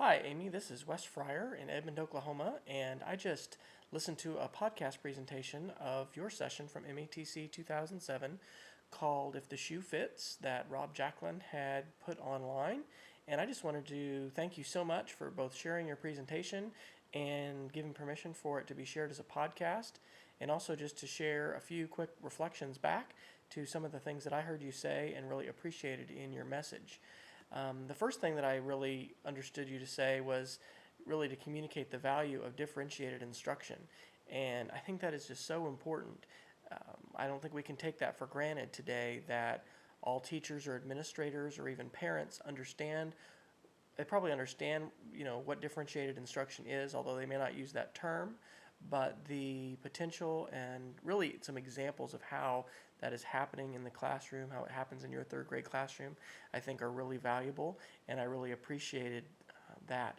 Hi, Amy. This is Wes Fryer in Edmond, Oklahoma, and I just listened to a podcast presentation of your session from METC 2007 called If the Shoe Fits that Rob Jacklin had put online. And I just wanted to thank you so much for both sharing your presentation and giving permission for it to be shared as a podcast, and also just to share a few quick reflections back to some of the things that I heard you say and really appreciated in your message. The first thing that I really understood you to say was really to communicate the value of differentiated instruction. And I think that is just so important. I don't think we can take that for granted today, that all teachers or administrators or even parents understand. They probably understand, what differentiated instruction is, although they may not use that term. But the potential and really some examples of how that is happening in the classroom, how it happens in your third grade classroom, I think are really valuable, and I really appreciated that.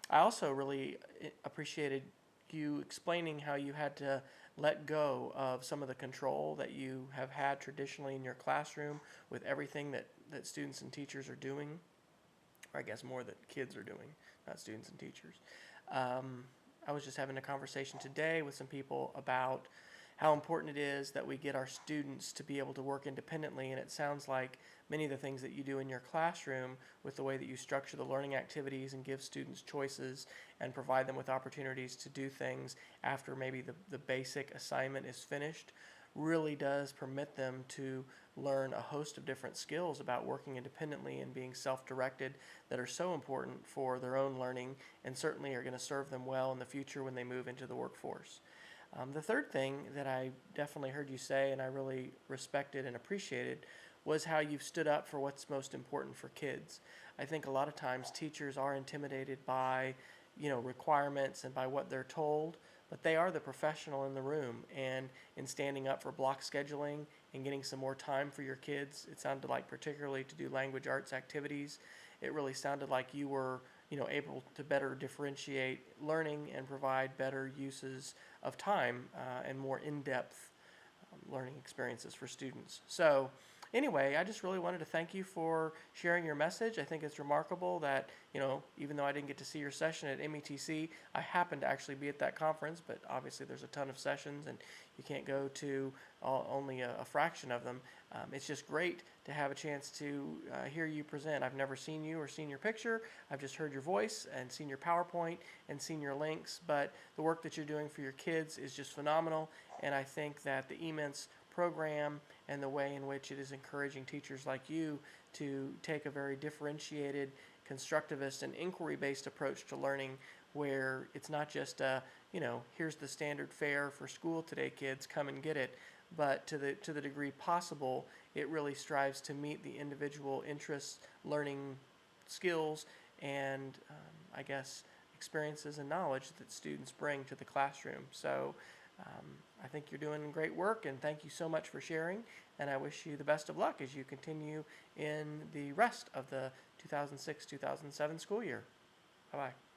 I also really appreciated you explaining how you had to let go of some of the control that you have had traditionally in your classroom with everything that students and teachers are doing, or I guess more that kids are doing, not students and teachers. I was just having a conversation today with some people about how important it is that we get our students to be able to work independently, and it sounds like many of the things that you do in your classroom with the way that you structure the learning activities and give students choices and provide them with opportunities to do things after maybe the basic assignment is finished really does permit them to learn a host of different skills about working independently and being self-directed that are so important for their own learning and certainly are going to serve them well in the future when they move into the workforce. The third thing that I definitely heard you say and I really respected and appreciated was how you've stood up for what's most important for kids. I think a lot of times teachers are intimidated by requirements and by what they're told, but they are the professional in the room, and in standing up for block scheduling and getting some more time for your kids, it sounded like particularly to do language arts activities, it really sounded like you were able to better differentiate learning and provide better uses of time and more in-depth learning experiences for students. So anyway, I just really wanted to thank you for sharing your message. I think it's remarkable that, even though I didn't get to see your session at METC, I happened to actually be at that conference, but obviously there's a ton of sessions and you can't go to only a fraction of them. It's just great to have a chance to hear you present. I've never seen you or seen your picture. I've just heard your voice and seen your PowerPoint and seen your links, but the work that you're doing for your kids is just phenomenal, and I think that the EMINTS program and the way in which it is encouraging teachers like you to take a very differentiated, constructivist, and inquiry-based approach to learning, where it's not just here's the standard fare for school today, kids, come and get it, but to the degree possible, it really strives to meet the individual interests, learning skills, and I guess experiences and knowledge that students bring to the classroom. So I think you're doing great work, and thank you so much for sharing, and I wish you the best of luck as you continue in the rest of the 2006-2007 school year. Bye-bye.